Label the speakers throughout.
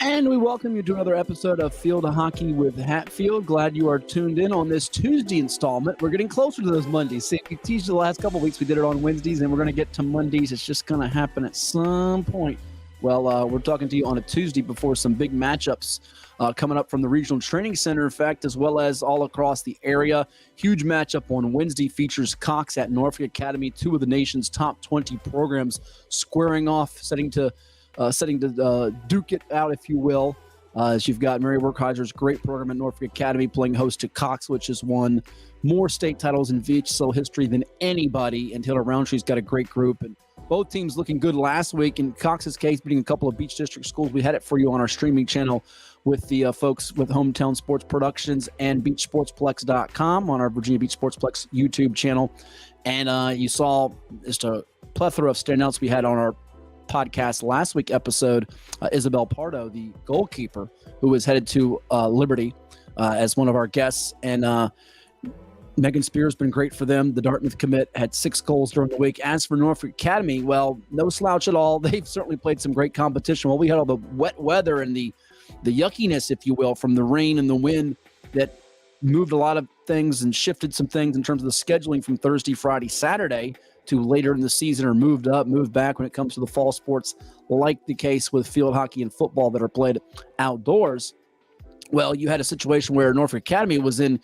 Speaker 1: And we welcome you to another episode of Field Hockey with Hatfield. Glad you are tuned in on this Tuesday installment. We're getting closer to those Mondays. See, we teased you the last couple of weeks. We did it on Wednesdays, and we're going to get to Mondays. It's just going to happen at some point. Well, we're talking to you on a Tuesday before some big matchups coming up from the Regional Training Center, in fact, as well as all across the area. Huge matchup on Wednesday features Cox at Norfolk Academy, two of the nation's top 20 programs squaring off, setting to duke it out, if you will, as you've got Mary Werkheiser's great program at Norfolk Academy playing host to Cox, which has won more state titles in VHSL history than anybody. And Taylor Roundtree's got a great group. And both teams looking good last week. In Cox's case, beating a couple of Beach District schools. We had it for you on our streaming channel with the folks with Hometown Sports Productions and BeachSportsPlex.com on our Virginia Beach Sportsplex YouTube channel. And you saw just a plethora of standouts we had on our podcast last week episode. Isabel Pardo, the goalkeeper, who was headed to Liberty as one of our guests, and Megan Spears been great for them. The Dartmouth commit had 6 goals during the week. As for Norfolk Academy, well, no slouch at all. They've certainly played some great competition. Well, we had all the wet weather and the yuckiness, if you will, from the rain and the wind that moved a lot of things and shifted some things in terms of the scheduling from Thursday, Friday, Saturday to later in the season, or moved up, moved back when it comes to the fall sports, like the case with field hockey and football that are played outdoors. Well, you had a situation where Norfolk Academy was in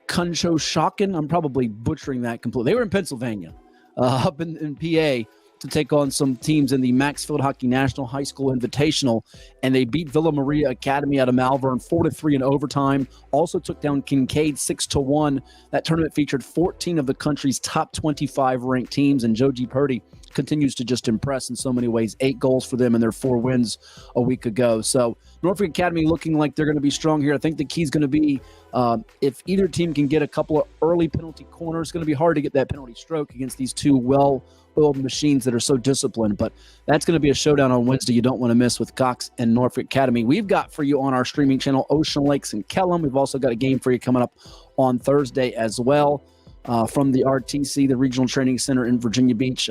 Speaker 1: Conshohocken. I'm probably butchering that completely. They were in Pennsylvania, up in PA, to take on some teams in the Maxfield Hockey National High School Invitational, and they beat Villa Maria Academy out of Malvern 4-3 in overtime. Also took down Kincaid 6-1. That tournament featured 14 of the country's top 25 ranked teams, and Joe G. Purdy continues to just impress in so many ways. 8 goals for them in their 4 wins a week ago. So Norfolk Academy looking like they're going to be strong here. I think the key is going to be if either team can get a couple of early penalty corners. It's going to be hard to get that penalty stroke against these two well-oiled machines that are so disciplined. But that's going to be a showdown on Wednesday you don't want to miss with Cox and Norfolk Academy. We've got for you on our streaming channel Ocean Lakes and Kellam. We've also got a game for you coming up on Thursday as well. From the RTC, the Regional Training Center in Virginia Beach.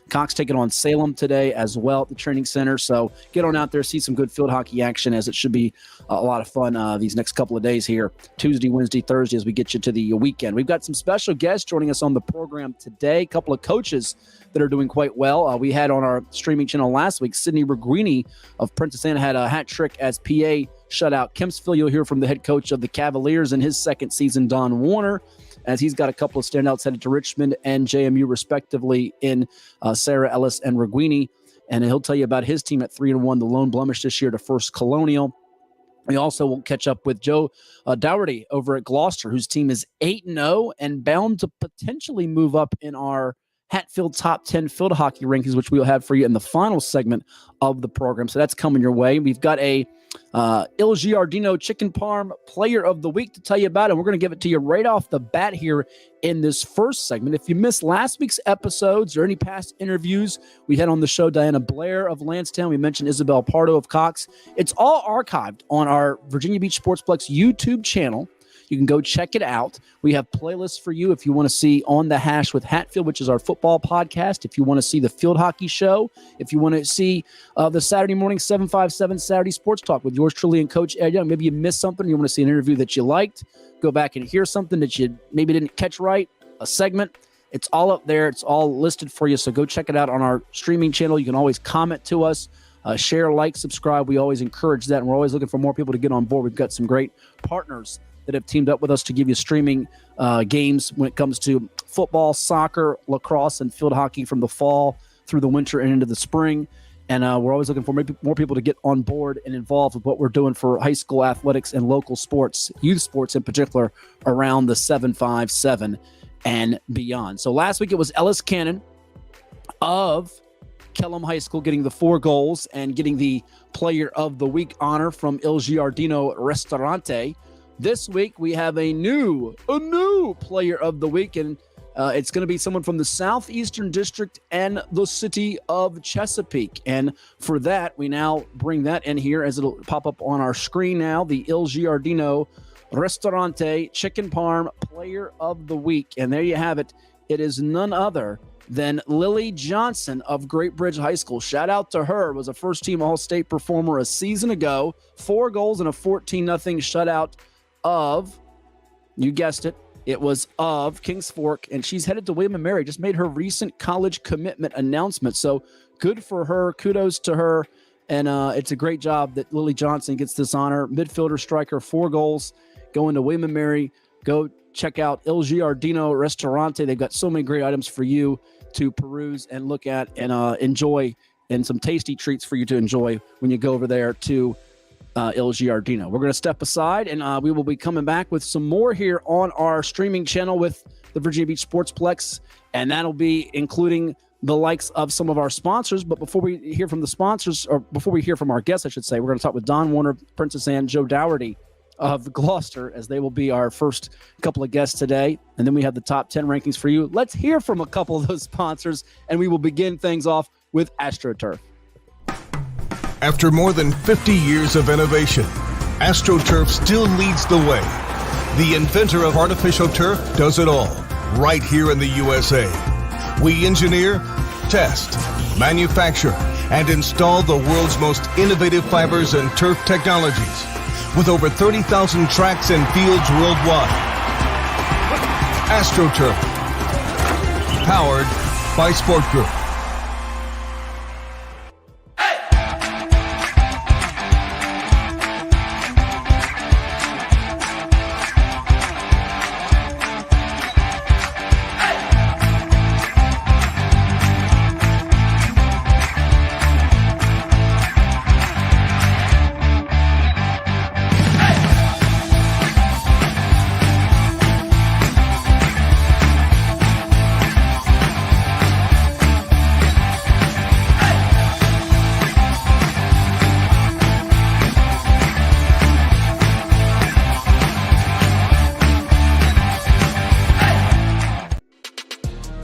Speaker 1: Cox taking on Salem today as well at the training center. So get on out there, see some good field hockey action, as it should be a lot of fun these next couple of days here, Tuesday, Wednesday, Thursday, as we get you to the weekend. We've got some special guests joining us on the program today, a couple of coaches that are doing quite well. We had on our streaming channel last week, Sydney Reguini of Princess Anne had a hat trick as PA shutout Kempsville. You'll hear from the head coach of the Cavaliers in his second season, Don Warner, as he's got a couple of standouts headed to Richmond and JMU respectively in Sarah Ellis and Reguini. And he'll tell you about his team at 3-1, the lone blemish this year to First Colonial. We also will catch up with Joe Dougherty over at Gloucester, whose team is 8-0 and bound to potentially move up in our Hatfield Top 10 Field Hockey Rankings, which we'll have for you in the final segment of the program. So that's coming your way. We've got a Giardino Chicken Parm Player of the Week to tell you about, and we're going to give it to you right off the bat here in this first segment. If you missed last week's episodes or any past interviews, we had on the show Diana Blair of Lansdowne. We mentioned Isabel Pardo of Cox. It's all archived on our Virginia Beach Sportsplex YouTube channel. You can go check it out. We have playlists for you if you want to see On the Hash with Hatfield, which is our football podcast. If you want to see the field hockey show, if you want to see the Saturday morning 757 Saturday Sports Talk with yours truly and Coach Ed Young. Maybe you missed something, you want to see an interview that you liked, go back and hear something that you maybe didn't catch right, a segment. It's all up there. It's all listed for you. So go check it out on our streaming channel. You can always comment to us, share, like, subscribe. We always encourage that, and we're always looking for more people to get on board. We've got some great partners that have teamed up with us to give you streaming games when it comes to football, soccer, lacrosse, and field hockey from the fall through the winter and into the spring. And we're always looking for more people to get on board and involved with what we're doing for high school athletics and local sports, youth sports in particular, around the 757 and beyond. So last week it was Ellis Cannon of Kellam High School getting the 4 goals and getting the Player of the Week honor from Il Giardino Ristorante. This week, we have a new player of the week, and it's going to be someone from the Southeastern District and the city of Chesapeake. And for that, we now bring that in here as it'll pop up on our screen now, the Il Giardino Ristorante Chicken Parm Player of the Week. And there you have it. It is none other than Lily Johnson of Great Bridge High School. Shout out to her. Was a first-team All-State performer a season ago. 4 goals and a 14-0 shutout of, you guessed it, it was of Kings Fork, and she's headed to William & Mary. Just made her recent college commitment announcement. So good for her. Kudos to her. And it's a great job that Lily Johnson gets this honor. Midfielder, striker, 4 goals, going to William & Mary. Go check out Il Giardino Ristorante. They've got so many great items for you to peruse and look at and enjoy, and some tasty treats for you to enjoy when you go over there to Il Giardino. We're going to step aside, and we will be coming back with some more here on our streaming channel with the Virginia Beach Sports PLEX, and that'll be including the likes of some of our sponsors. But before we hear from the sponsors, or before we hear from our guests, I should say, we're going to talk with Don Warner, Princess Anne, Joe Dougherty of Gloucester, as they will be our first couple of guests today. And then we have the top 10 rankings for you. Let's hear from a couple of those sponsors, and we will begin things off with AstroTurf.
Speaker 2: After more than 50 years of innovation, AstroTurf still leads the way. The inventor of artificial turf does it all, right here in the USA. We engineer, test, manufacture, and install the world's most innovative fibers and turf technologies, with over 30,000 tracks and fields worldwide. AstroTurf, powered by Sport Group.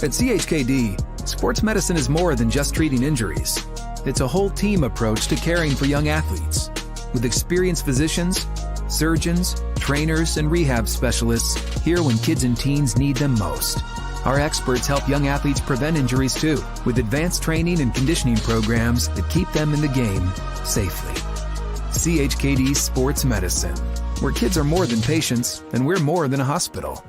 Speaker 3: At CHKD, sports medicine is more than just treating injuries. It's a whole team approach to caring for young athletes. With experienced physicians, surgeons, trainers, and rehab specialists here when kids and teens need them most. Our experts help young athletes prevent injuries too, with advanced training and conditioning programs that keep them in the game safely. CHKD Sports Medicine, where kids are more than patients and we're more than a hospital.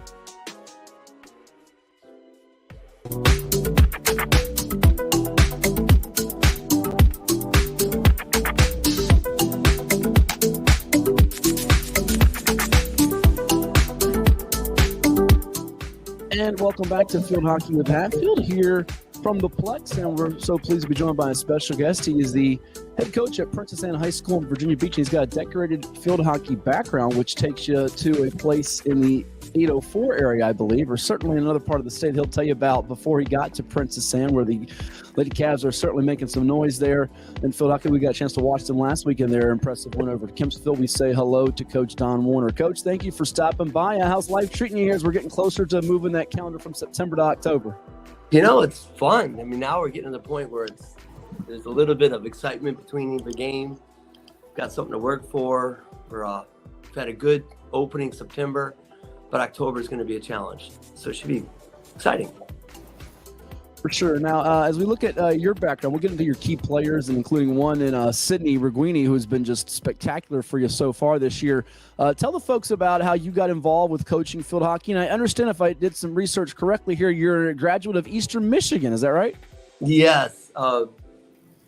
Speaker 1: And welcome back to Field Hockey with Hatfield here from the PLEX, and we're so pleased to be joined by a special guest. He is the head coach at Princess Anne High School in Virginia Beach. He's got a decorated field hockey background, which takes you to a place in the 804 area, I believe, or certainly another part of the state he'll tell you about before he got to Princess Anne, where the Lady Cavs are certainly making some noise there. In field hockey, we got a chance to watch them last week in their impressive win over Kempsville. We say hello to Coach Don Warner. Coach, thank you for stopping by. How's life treating you here as we're getting closer to moving that calendar from September to October?
Speaker 4: You know, it's fun. I mean, now we're getting to the point where there's a little bit of excitement between the games. Got something to work for. We've had a good opening September, but October is going to be a challenge. So it should be exciting.
Speaker 1: For sure. Now, as we look at your background, we'll get into your key players, and including one in Sydney Reguini, who's been just spectacular for you so far this year. Tell the folks about how you got involved with coaching field hockey. And I understand, if I did some research correctly here, you're a graduate of Eastern Michigan. Is that right?
Speaker 4: Yes.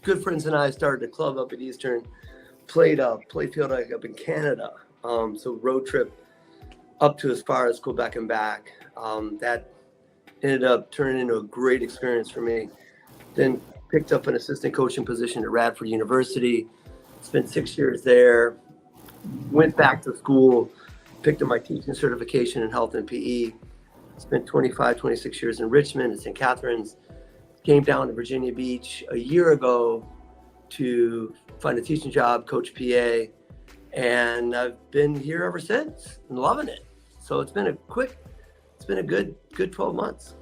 Speaker 4: Good friends and I started a club up at Eastern, played field hockey up in Canada. So road trip up to as far as Quebec and back. That ended up turning into a great experience for me. Then picked up an assistant coaching position at Radford University, spent 6 years there, went back to school, picked up my teaching certification in health and PE, spent 26 years in Richmond and St. Catharines, came down to Virginia Beach a year ago to find a teaching job, coach PA, And I've been here ever since and loving it. So it's been a good 12 months.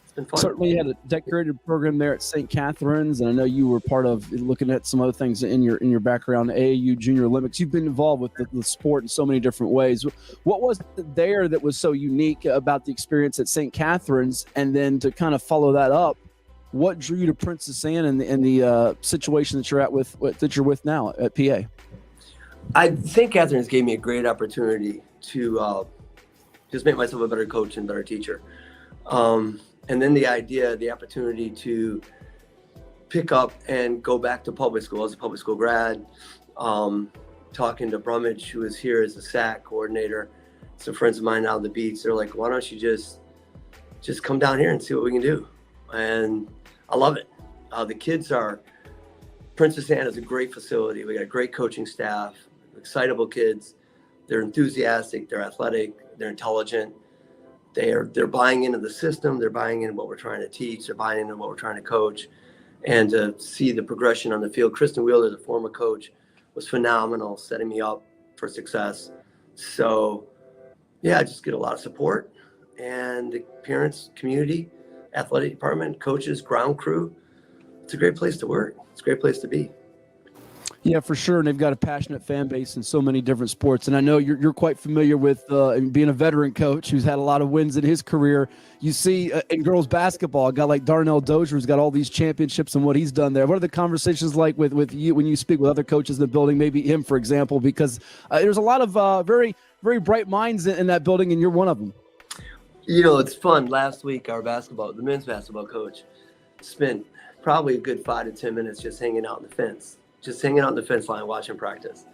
Speaker 4: It's been fun.
Speaker 1: Certainly you had a decorated program there at St. Catherine's, and I know you were part of looking at some other things in your background, AAU Junior Olympics. You've been involved with the sport in so many different ways. What was it there that was so unique about the experience at St. Catherine's? And then to kind of follow that up, what drew you to Princess Anne and the situation that you're with now at PA?
Speaker 4: St. Catherine's gave me a great opportunity to just make myself a better coach and better teacher. And then the opportunity to pick up and go back to public school as a public school grad, talking to Brummage, who was here as a SAC coordinator. Some friends of mine out on the beach, they're like, why don't you just come down here and see what we can do? And I love it. Princess Anne is a great facility. We got a great coaching staff, excitable kids. They're enthusiastic, they're athletic, they're intelligent. They're buying into the system. They're buying into what we're trying to teach. They're buying into what we're trying to coach. And to see the progression on the field. Kristen Wheeler, the former coach, was phenomenal, setting me up for success. So, yeah, I just get a lot of support. And the parents, community, athletic department, coaches, ground crew, it's a great place to work. It's a great place to be.
Speaker 1: Yeah, for sure. And they've got a passionate fan base in so many different sports. And I know you're quite familiar with being a veteran coach who's had a lot of wins in his career. You see in girls basketball, a guy like Darnell Dozier who's got all these championships and what he's done there. What are the conversations like with you when you speak with other coaches in the building, maybe him, for example, because there's a lot of very, very bright minds in that building, and you're one of them.
Speaker 4: You know, it's fun. Last week, the men's basketball coach spent probably a good 5 to 10 minutes just hanging out on the fence line watching practice.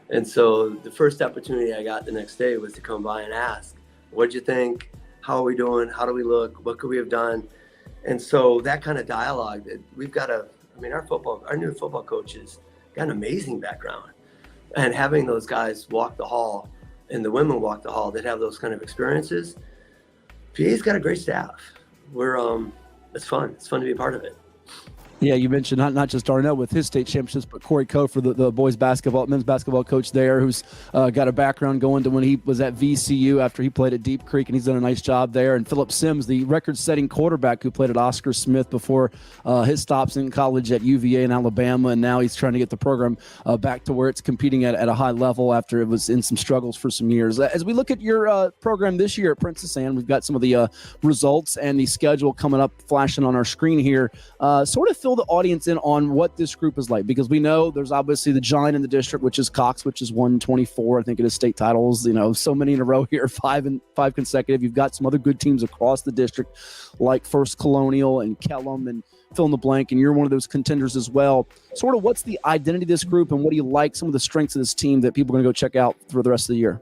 Speaker 4: And so the first opportunity I got the next day was to come by and ask, what'd you think? How are we doing? How do we look? What could we have done? And so that kind of dialogue that we've got our new football coaches got an amazing background. And having those guys walk the hall and the women walk the hall that have those kind of experiences, PA's got a great staff. It's fun. It's fun to be a part of it.
Speaker 1: Yeah, you mentioned not just Darnell with his state championships, but Corey Coe for the men's basketball coach there, who's got a background going to when he was at VCU after he played at Deep Creek, and he's done a nice job there. And Phillip Sims, the record-setting quarterback who played at Oscar Smith before his stops in college at UVA in Alabama, and now he's trying to get the program back to where it's competing at a high level after it was in some struggles for some years. As we look at your program this year at Princess Anne, we've got some of the results and the schedule coming up flashing on our screen here. Sort of fill the audience in on what this group is like, because we know there's obviously the giant in the district, which is Cox, which is 124. I think it is state titles, so many in a row here, five consecutive. You've got some other good teams across the district like First Colonial and Kellum and fill in the blank, and you're one of those contenders as well. Sort of what's the identity of this group, and what do you like, some of the strengths of this team that people are going to go check out for the rest of the year?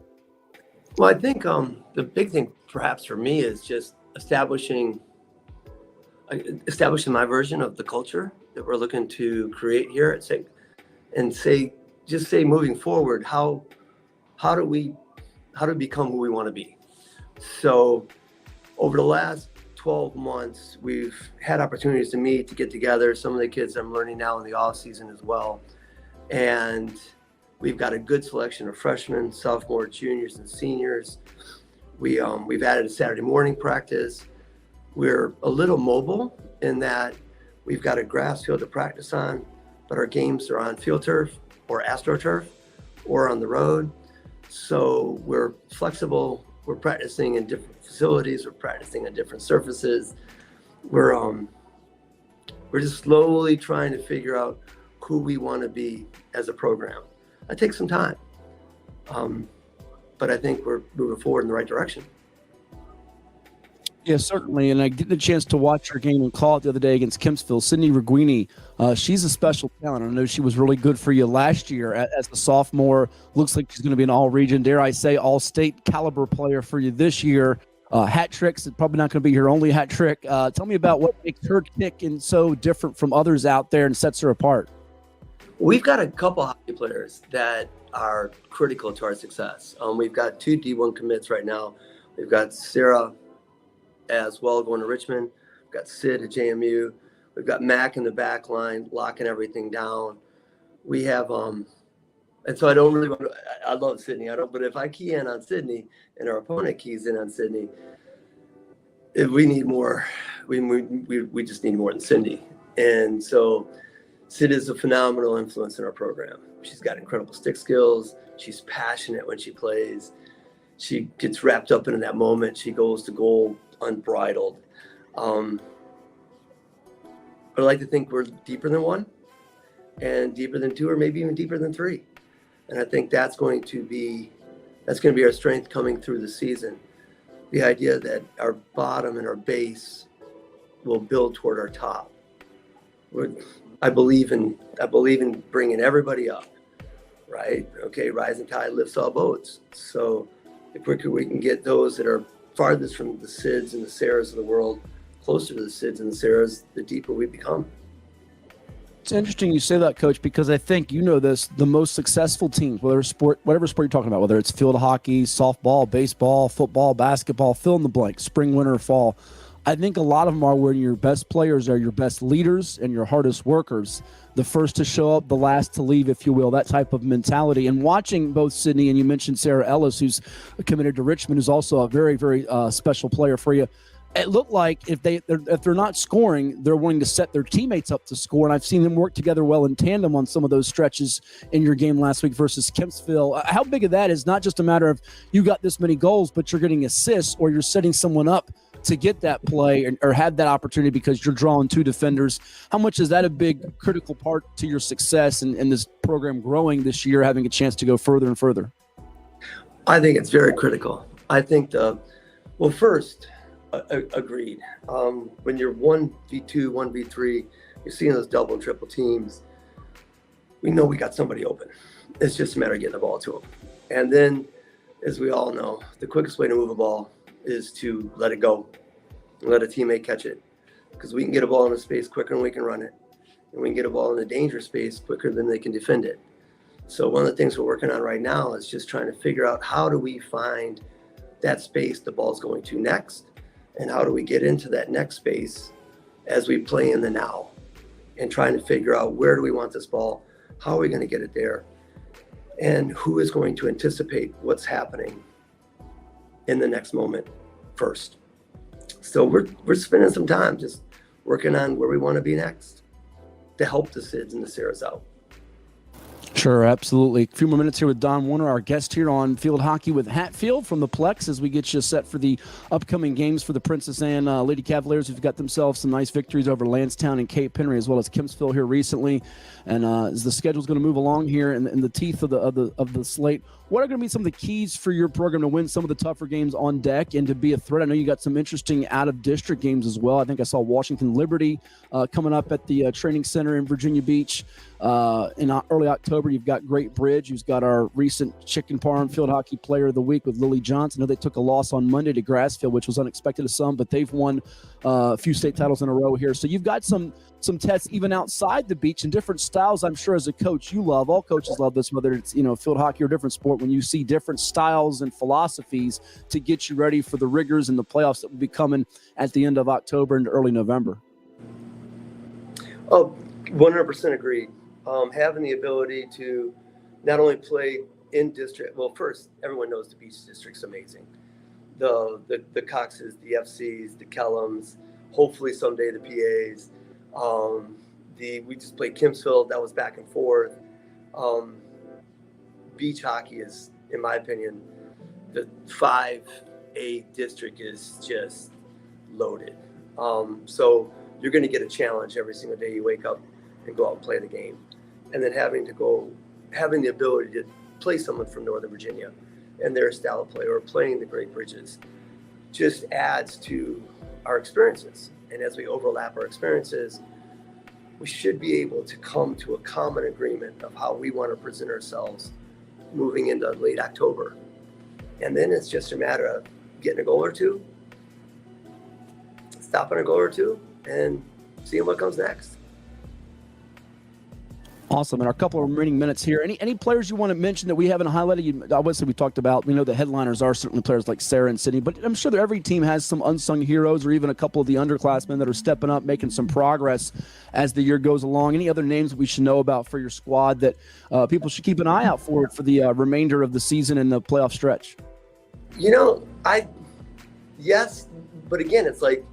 Speaker 4: Well, I think the big thing perhaps for me is just establishing my version of the culture that we're looking to create here at St. And say moving forward, how do we become who we want to be? So over the last 12 months, we've had opportunities to meet, to get together. Some of the kids I'm learning now in the off season as well. And we've got a good selection of freshmen, sophomores, juniors, and seniors. We've added a Saturday morning practice. We're a little mobile in that we've got a grass field to practice on, but our games are on field turf or AstroTurf or on the road. So we're flexible. We're practicing in different facilities. We're practicing on different surfaces. We're just slowly trying to figure out who we want to be as a program. That takes some time, but I think we're moving forward in the right direction.
Speaker 1: Yeah, certainly. And I get the chance to watch her game and call it the other day against Kempsville. Sydney Reguini, she's a special talent. I know she was really good for you last year as a sophomore. Looks like she's going to be an all-region, dare I say, all-state caliber player for you this year. Hat tricks, it's probably not going to be her only hat trick. Tell me about what makes her tick and so different from others out there and sets her apart.
Speaker 4: We've got a couple hockey players that are critical to our success. We've got 2 D1 commits right now. We've got Sarah as well going to Richmond. We've got Sid at JMU. We've got Mac in the back line locking everything down. We have And so I don't really want to, I love Sydney. But if I key in on Sydney and our opponent keys in on Sydney, if we need more, we just need more than Cindy. And so Sid is a phenomenal influence in our program. She's got incredible stick skills. She's passionate when she plays. She gets wrapped up in that moment. She goes to goal unbridled. I like to think we're deeper than 1 and deeper than 2, or maybe even deeper than 3. And I think that's going to be our strength coming through the season. The idea that our bottom and our base will build toward our top. I believe in bringing everybody up, right? Okay, rising tide lifts all boats. So if we can get those that are farthest from the Sids and the Sarahs of the world closer to the Sids and the Sarahs, the deeper we become.
Speaker 1: It's interesting you say that, Coach, because I think you know this, the most successful teams, whatever sport you're talking about, whether it's field hockey, softball, baseball, football, basketball, fill in the blank, spring, winter, fall, I think a lot of them are where your best players are your best leaders and your hardest workers, the first to show up, the last to leave, if you will, that type of mentality. And watching both Sydney and you mentioned Sarah Ellis, who's committed to Richmond, who's also a very, very special player for you. It looked like if they're not scoring, they're wanting to set their teammates up to score. And I've seen them work together well in tandem on some of those stretches in your game last week versus Kempsville. How big of that is not just a matter of you got this many goals, but you're getting assists or you're setting someone up to get that play or have that opportunity because you're drawing 2 defenders. How much is that a big critical part to your success and this program growing this year, having a chance to go further and further?
Speaker 4: I think it's very critical. I think first, agreed. When you're 1v2, 1v3, you're seeing those double and triple teams. We know we got somebody open. It's just a matter of getting the ball to them. And then, as we all know, the quickest way to move a ball is to let it go, let a teammate catch it, because we can get a ball in a space quicker than we can run it, and we can get a ball in a danger space quicker than they can defend it. So one of the things we're working on right now is just trying to figure out how do we find that space the ball's going to next, and how do we get into that next space as we play in the now, and trying to figure out where do we want this ball, how are we going to get it there, and who is going to anticipate what's happening in the next moment first. So we're spending some time just working on where we want to be next to help the Sids and the Sarahs out.
Speaker 1: Sure, absolutely. A few more minutes here with Don Warner, our guest here on Field Hockey with Hatfield from the PLEX, as we get you set for the upcoming games for the Princess Anne Lady Cavaliers, who've got themselves some nice victories over Lansdowne and Cape Henry, as well as Kempsville here recently. And as the schedule's going to move along here in the teeth of the slate, what are going to be some of the keys for your program to win some of the tougher games on deck and to be a threat? I know you got some interesting out-of-district games as well. I think I saw Washington Liberty coming up at the training center in Virginia Beach in early October. You've got Great Bridge, who's got our recent Chicken Parm Field Hockey Player of the Week with Lily Johnson. I know they took a loss on Monday to Grassfield, which was unexpected to some, but they've won a few state titles in a row here. So you've got some tests even outside the beach and different styles. I'm sure as a coach you love, all coaches love this, whether it's field hockey or different sport, when you see different styles and philosophies to get you ready for the rigors and the playoffs that will be coming at the end of October and early November.
Speaker 4: Oh, 100% agreed. Having the ability to not only play in district, well, first, everyone knows the Beach District's amazing. The Coxes, the FCs, the Kellums, hopefully someday the PAs. We just played Kempsville, that was back and forth. Beach hockey is, in my opinion, the 5A district is just loaded. So you're going to get a challenge every single day you wake up and go out and play the game. And then having the ability to play someone from Northern Virginia and their style of play, or playing the Great Bridges, just adds to our experiences. And as we overlap our experiences, we should be able to come to a common agreement of how we want to present ourselves moving into late October. And then it's just a matter of getting a goal or two, stopping a goal or two, and seeing what comes next.
Speaker 1: Awesome. In our couple of remaining minutes here, any players you want to mention that we haven't highlighted? Obviously, we talked about, we know the headliners are certainly players like Sarah and Sydney, but I'm sure that every team has some unsung heroes or even a couple of the underclassmen that are stepping up, making some progress as the year goes along. Any other names we should know about for your squad that people should keep an eye out for the remainder of the season and the playoff stretch?
Speaker 4: Yes, but again, it's like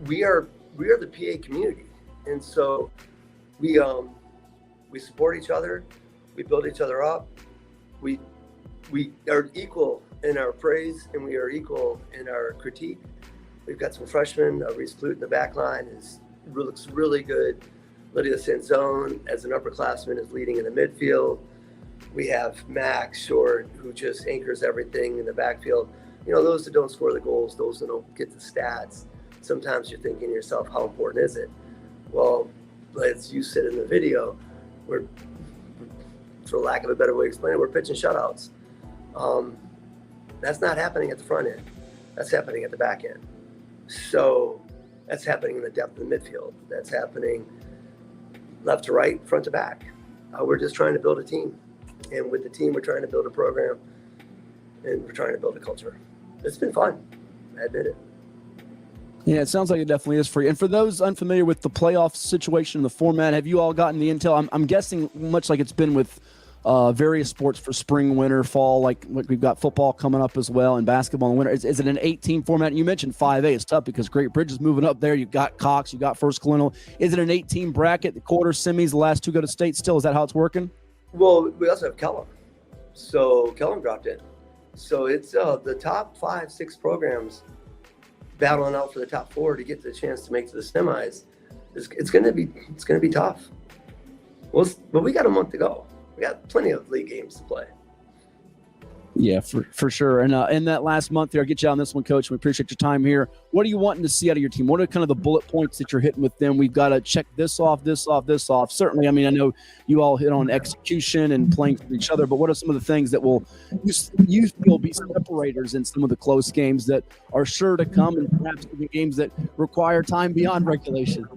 Speaker 4: we are the PA community, and so we support each other, we build each other up, we are equal in our praise and we are equal in our critique. We've got some freshmen. Reese Clute in the back line looks really good. Lydia Sanzone as an upperclassman is leading in the midfield. We have Max Short, who just anchors everything in the backfield. Those that don't score the goals, those that don't get the stats, sometimes you're thinking to yourself, how important is it? Well, as you said in the video, we're, for lack of a better way to explain it, we're pitching shutouts. That's not happening at the front end. That's happening at the back end. So that's happening in the depth of the midfield. That's happening left to right, front to back. We're just trying to build a team. And with the team, we're trying to build a program and we're trying to build a culture. It's been fun, I admit it.
Speaker 1: Yeah, it sounds like it definitely is for you. And for those unfamiliar with the playoff situation and the format, have you all gotten the intel? I'm guessing much like it's been with various sports for spring, winter, fall, like we've got football coming up as well and basketball in winter. Is it an 8-team format? You mentioned 5A. It's tough because Great Bridge is moving up there. You've got Cox, you've got First Colonial. Is it an 8-team bracket? The quarter, semis, the last two go to state still? Is that how it's working?
Speaker 4: Well, we also have Kellum. So Kellum dropped in. So it's the top 5-6 programs battling out for the top 4 to get the chance to make to the semis. It's going to be tough. But we got a month to go. We got plenty of league games to play.
Speaker 1: Yeah, for sure. And in that last month here, I'll get you on this one, Coach. We appreciate your time here. What are you wanting to see out of your team? What are kind of the bullet points that you're hitting with them? We've got to check this off, this off, this off. Certainly, I mean, I know you all hit on execution and playing for each other, but what are some of the things that will you feel be separators in some of the close games that are sure to come and perhaps even games that require time beyond regulation?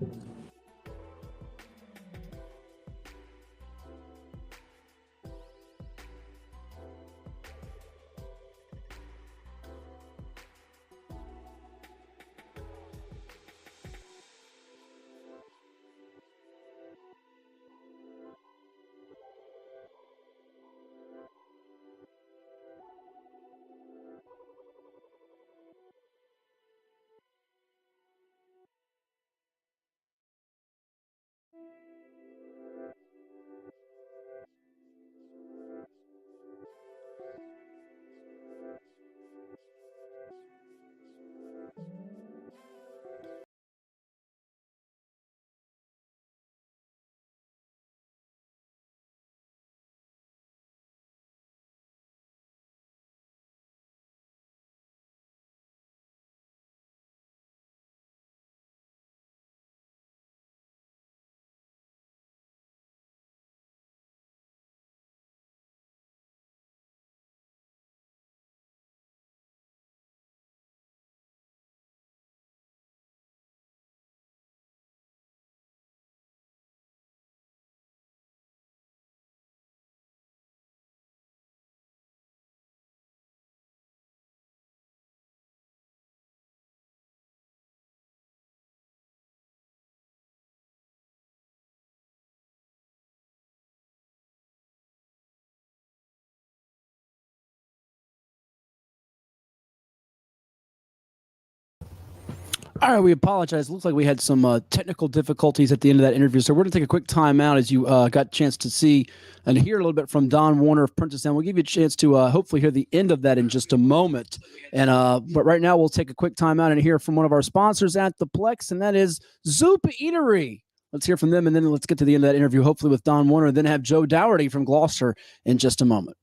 Speaker 1: All right, we apologize. It looks like we had some technical difficulties at the end of that interview, so we're going to take a quick time out as you got a chance to see and hear a little bit from Don Warner of Princeton. We'll give you a chance to hopefully hear the end of that in just a moment. And but right now, we'll take a quick time out and hear from one of our sponsors at the Plex, and that is Zoop Eatery. Let's hear from them, and then let's get to the end of that interview, hopefully with Don Warner, and then have Joe Dougherty from Gloucester in just a moment.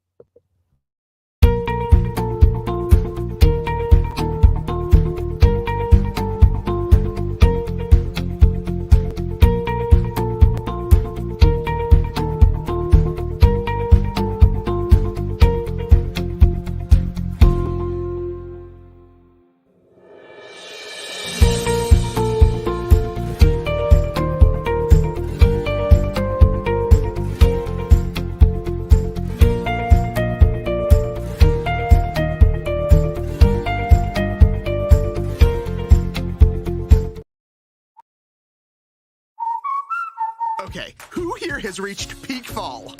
Speaker 5: Okay, who here has reached peak fall?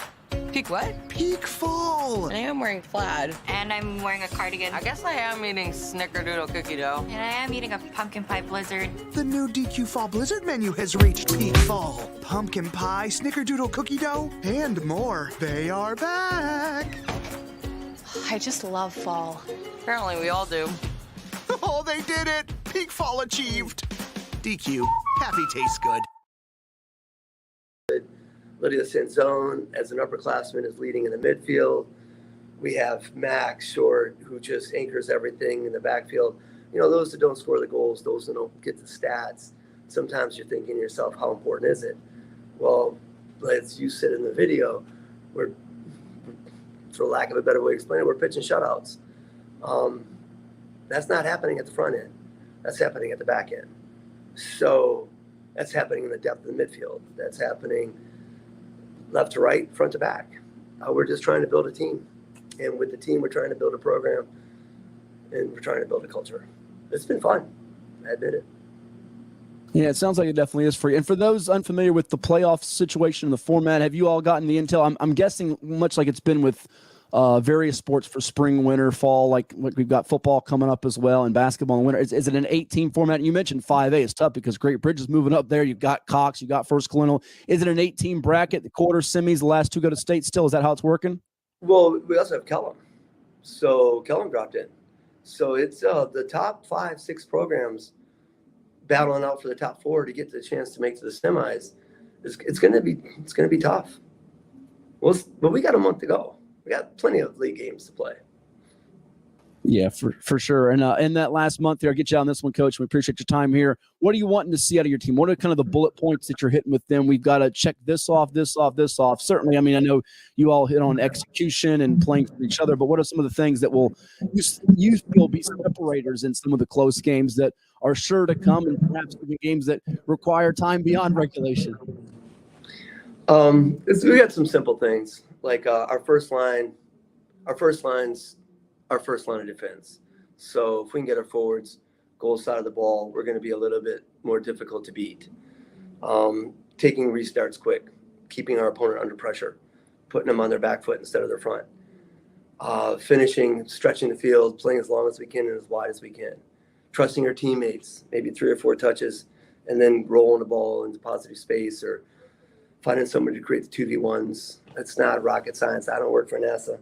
Speaker 6: Peak what?
Speaker 5: Peak fall!
Speaker 6: I am wearing plaid.
Speaker 7: And I'm wearing a cardigan.
Speaker 6: I guess I am eating snickerdoodle cookie dough.
Speaker 7: And I am eating a pumpkin pie blizzard.
Speaker 5: The new DQ Fall Blizzard menu has reached peak fall. Pumpkin pie, snickerdoodle cookie dough, and more. They are back!
Speaker 8: I just love fall.
Speaker 6: Apparently we all do.
Speaker 5: Oh, they did it! Peak fall achieved! DQ, happy tastes good.
Speaker 4: Lydia Sanzone, as an upperclassman, is leading in the midfield. We have Max Short, who just anchors everything in the backfield. You know, those that don't score the goals, those that don't get the stats, sometimes you're thinking to yourself, how important is it? Well, as you said in the video, we're, for lack of a better way to explain it, we're pitching shutouts. That's not happening at the front end. That's happening at the back end. So that's happening in the depth of the midfield. That's happening left to right, front to back. We're just trying to build a team. And with the team, we're trying to build a program, and we're trying to build a culture. It's been fun. I admit it.
Speaker 1: Yeah, it sounds like it definitely is for you. And for those unfamiliar with the playoff situation and the format, have you all gotten the intel? I'm guessing much like it's been with various sports for spring, winter, fall, like we've got football coming up as well and basketball in the winter. Is it an 8-team format? You mentioned 5A. It's tough because Great Bridge is moving up there. You've got Cox, you've got First Colonial. Is it an 8-team bracket, the quarter, semis, the last two go to state still? Is that how it's working?
Speaker 4: Well, we also have Kellum. So Kellum dropped in. So it's the top 5, 6 programs battling out for the top 4 to get the chance to make to the semis. It's going to be tough. Well, but we got a month to go. We got plenty of league games to play.
Speaker 1: Yeah, for sure. And in that last month here, I'll get you on this one, Coach. We appreciate your time here. What are you wanting to see out of your team? What are kind of the bullet points that you're hitting with them? We've got to check this off, this off, this off. Certainly, I mean, I know you all hit on execution and playing for each other, but what are some of the things that will you feel be separators in some of the close games that are sure to come, and perhaps even games that require time beyond regulation?
Speaker 4: We got some simple things like our first line of defense. So if we can get our forwards goal side of the ball, we're going to be a little bit more difficult to beat. Taking restarts quick, keeping our opponent under pressure, putting them on their back foot instead of their front. Finishing, stretching the field, playing as long as we can and as wide as we can. Trusting our teammates, maybe 3 or 4 touches, and then rolling the ball into positive space or finding somebody to create the 2v1s. That's not rocket science. I don't work for NASA.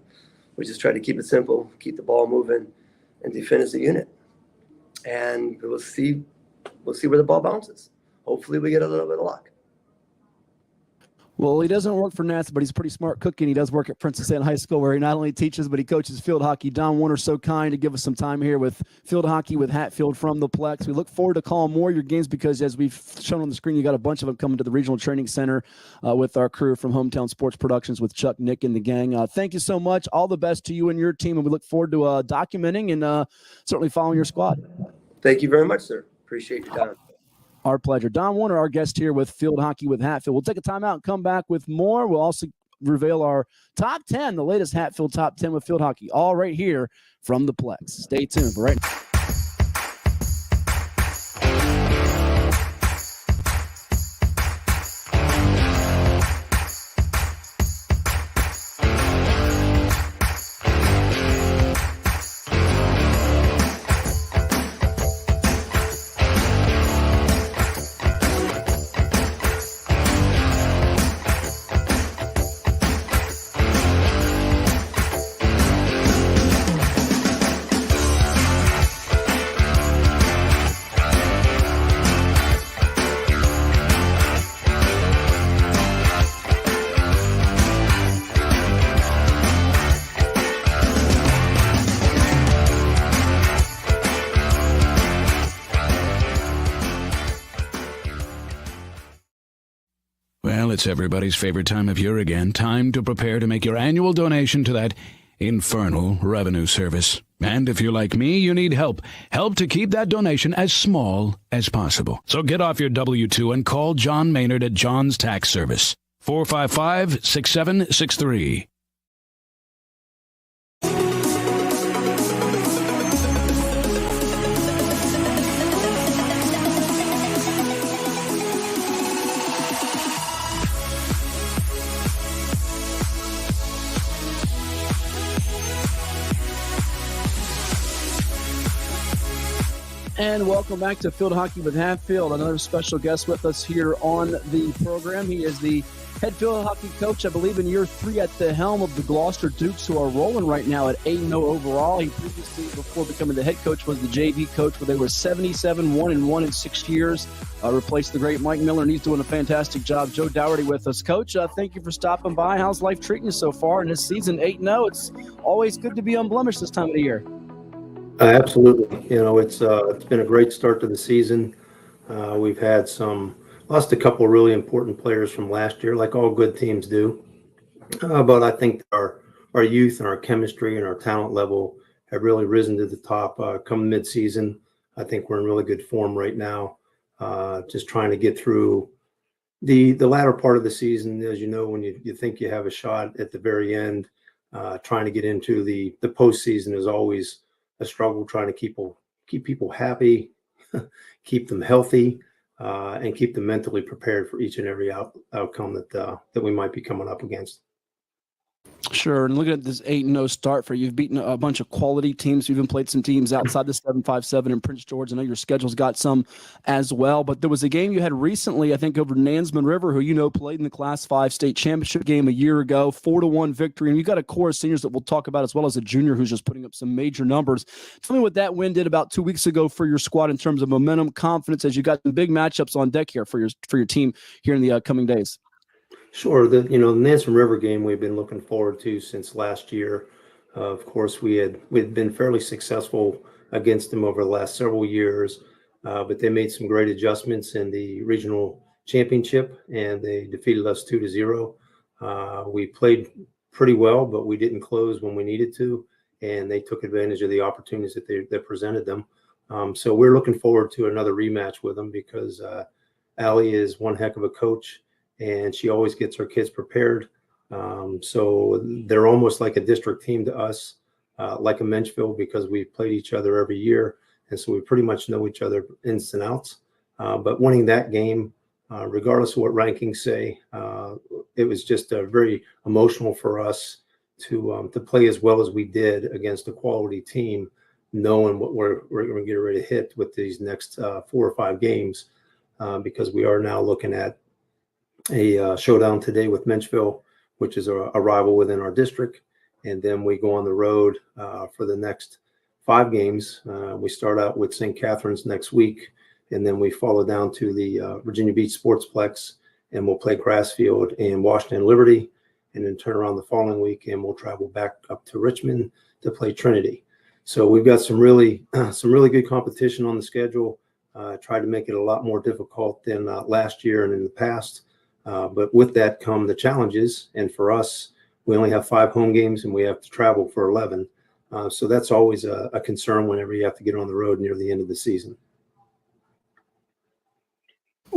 Speaker 4: We just try to keep it simple, keep the ball moving, and defend as a unit. And we'll see where the ball bounces. Hopefully we get a little bit of luck.
Speaker 1: Well, he doesn't work for NASA, but he's a pretty smart cookie, and he does work at Princess Anne High School, where he not only teaches, but he coaches field hockey. Don Warner, so kind to give us some time here with field hockey with Hatfield from the PLEX. We look forward to calling more of your games because, as we've shown on the screen, you got a bunch of them coming to the Regional Training Center with our crew from Hometown Sports Productions with Chuck, Nick, and the gang. Thank you so much. All the best to you and your team, and we look forward to documenting and certainly following your squad.
Speaker 4: Thank you very much, sir. Appreciate your time.
Speaker 1: Our pleasure. Don Warner, our guest here with Field Hockey with Hatfield. We'll take a timeout and come back with more. We'll also reveal our top 10, the latest Hatfield top 10 with field hockey, all right here from the PLEX. Stay tuned for right now.
Speaker 9: Well, it's everybody's favorite time of year again. Time to prepare to make your annual donation to that infernal revenue service. And if you're like me, you need help. Help to keep that donation as small as possible. So get off your W-2 and call John Maynard at John's Tax Service. 455-6763.
Speaker 1: And welcome back to Field Hockey with Hatfield. Another special guest with us here on the program. He is the head field hockey coach, I believe, in year 3 at the helm of the Gloucester Dukes, who are rolling right now at 8-0 overall. He previously, before becoming the head coach, was the JV coach, where they were 77-1-1 in 6 years. Replaced the great Mike Miller, and he's doing a fantastic job. Joe Dougherty with us. Coach, thank you for stopping by. How's life treating you so far in this season? 8-0. It's always good to be unblemished this time of the year.
Speaker 10: Absolutely. You know, it's been a great start to the season. We've had lost a couple of really important players from last year, like all good teams do. But I think our youth and our chemistry and our talent level have really risen to the top come midseason. I think we're in really good form right now. Just trying to get through the latter part of the season. As you know, when you think you have a shot at the very end, trying to get into the postseason is always a struggle, trying to keep people happy, keep them healthy, and keep them mentally prepared for each and every outcome that we might be coming up against.
Speaker 1: Sure, and looking at this 8-0 start for you, you've beaten a bunch of quality teams. You've even played some teams outside the 757 in Prince George. I know your schedule's got some as well, but there was a game you had recently, I think, over Nansemond River, who played in the Class 5 state championship game a year ago, 4-1 victory, and you got a core of seniors that we'll talk about, as well as a junior who's just putting up some major numbers. Tell me what that win did about 2 weeks ago for your squad in terms of momentum, confidence, as you got some big matchups on deck here for your team here in the coming days.
Speaker 10: Sure. The Nansemond River game we've been looking forward to since last year. Of course, we'd been fairly successful against them over the last several years, but they made some great adjustments in the regional championship, and they defeated us 2-0. We played pretty well, but we didn't close when we needed to, and they took advantage of the opportunities that presented them. So we're looking forward to another rematch with them, because Allie is one heck of a coach, and she always gets her kids prepared. So they're almost like a district team to us, like a Menchville, because we've played each other every year. And so we pretty much know each other ins and outs. But winning that game, regardless of what rankings say, it was just very emotional for us to play as well as we did against a quality team, knowing what we're going to get ready to hit with these next 4 or 5 games, because we are now looking at a showdown today with Menchville, which is a rival within our district, and then we go on the road for the next 5 games. We start out with St. Catherine's next week, and then we follow down to the Virginia Beach Sportsplex, and we'll play Grassfield and Washington Liberty, and then turn around the following week, and we'll travel back up to Richmond to play Trinity. So we've got some really good competition on the schedule. Tried to make it a lot more difficult than last year and in the past. But with that come the challenges. And for us, we only have 5 home games, and we have to travel for 11. So that's always a concern whenever you have to get on the road near the end of the season.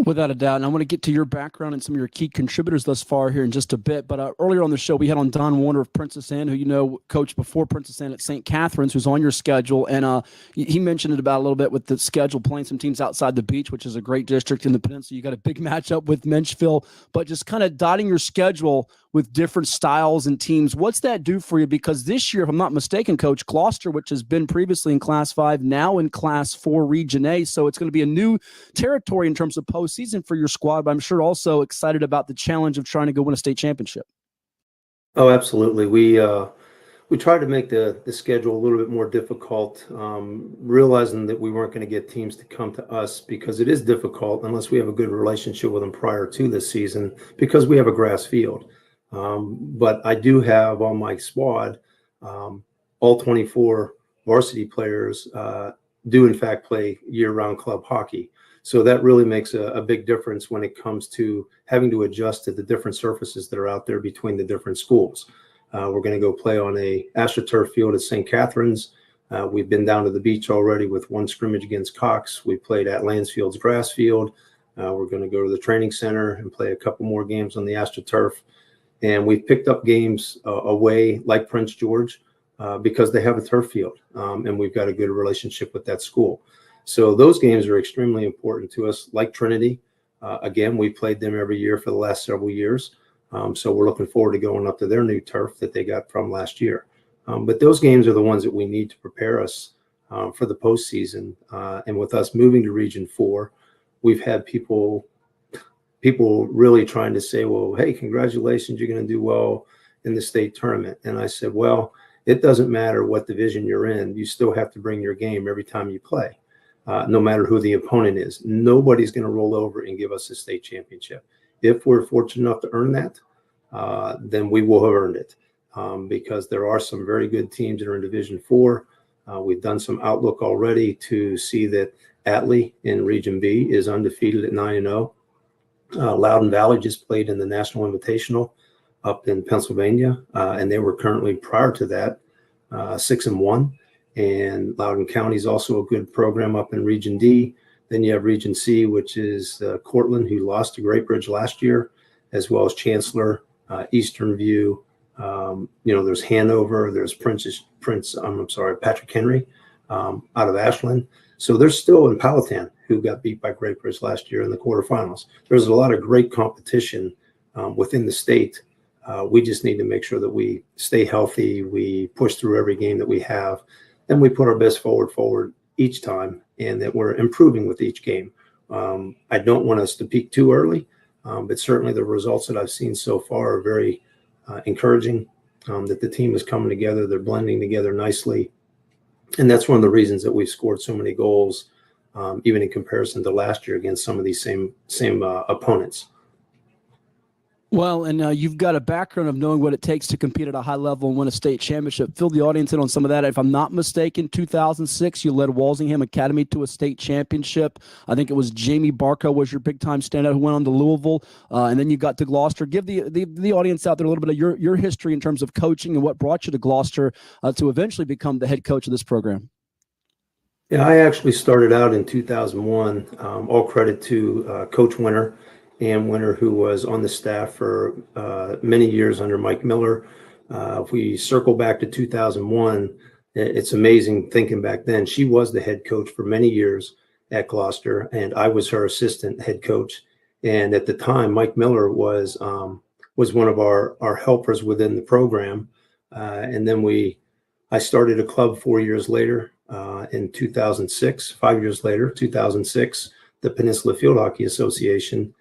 Speaker 1: Without a doubt. And I want to get to your background and some of your key contributors thus far here in just a bit. But earlier on the show, we had on Don Warner of Princess Anne, who coached before Princess Anne at St. Catherine's, who's on your schedule. And he mentioned it about a little bit with the schedule, playing some teams outside the beach, which is a great district in the peninsula. You got a big matchup with Menchville, but just kind of dotting your schedule with different styles and teams. What's that do for you? Because this year, if I'm not mistaken, Coach, Gloucester, which has been previously in Class 5, now in Class 4 Region A. So it's going to be a new territory in terms of postseason for your squad, but I'm sure also excited about the challenge of trying to go win a state championship.
Speaker 10: Oh, absolutely. We tried to make the schedule a little bit more difficult, realizing that we weren't going to get teams to come to us, because it is difficult unless we have a good relationship with them prior to this season, because we have a grass field. But I do have on my squad, all 24 varsity players do in fact play year-round club hockey. So that really makes a big difference when it comes to having to adjust to the different surfaces that are out there between the different schools. We're going to go play on a AstroTurf field at St. Catherine's. We've been down to the beach already with 1 scrimmage against Cox. We played at Lansfield's grass field. We're going to go to the training center and play a couple more games on the AstroTurf. And we've picked up games away like Prince George because they have a turf field, and we've got a good relationship with that school. So those games are extremely important to us, like Trinity. Again, we played them every year for the last several years. So we're looking forward to going up to their new turf that they got from last year. But those games are the ones that we need to prepare us for the postseason. And with us moving to Region 4, we've had people really trying to say, well, hey, congratulations, you're going to do well in the state tournament. And I said, well, it doesn't matter what division you're in. You still have to bring your game every time you play, no matter who the opponent is. Nobody's going to roll over and give us a state championship. If we're fortunate enough to earn that, then we will have earned it, because there are some very good teams that are in Division 4. We've done some outlook already to see that Atlee in Region B is undefeated at 9-0. Loudoun Valley just played in the National Invitational up in Pennsylvania, and they were currently, prior to that, 6-1. And Loudoun County is also a good program up in Region D. Then you have Region C, which is Cortland, who lost to Great Bridge last year, as well as Chancellor, Eastern View. There's Hanover, there's Patrick Henry out of Ashland. So there's still in Powhatan, who got beat by Great Bridge last year in the quarterfinals. There's a lot of great competition within the state. We just need to make sure that we stay healthy, we push through every game that we have, and we put our best forward each time, and that we're improving with each game. I don't want us to peak too early, but certainly the results that I've seen so far are very encouraging, that the team is coming together, they're blending together nicely. And that's one of the reasons that we've scored so many goals, even in comparison to last year against some of these same opponents.
Speaker 1: Well, and you've got a background of knowing what it takes to compete at a high level and win a state championship. Fill the audience in on some of that. If I'm not mistaken, 2006, you led Walsingham Academy to a state championship. I think it was Jamie Barco was your big-time standout who went on to Louisville, and then you got to Gloucester. Give the audience out there a little bit of your history in terms of coaching and what brought you to Gloucester to eventually become the head coach of this program.
Speaker 10: Yeah, I actually started out in 2001. All credit to Coach Winter, Ann Winter, who was on the staff for many years under Mike Miller. If we circle back to 2001, it's amazing thinking back then. She was the head coach for many years at Gloucester, and I was her assistant head coach. And at the time, Mike Miller was one of our helpers within the program. And then I started a club 4 years later in 2006. 5 years later, 2006, the Peninsula Field Hockey Association.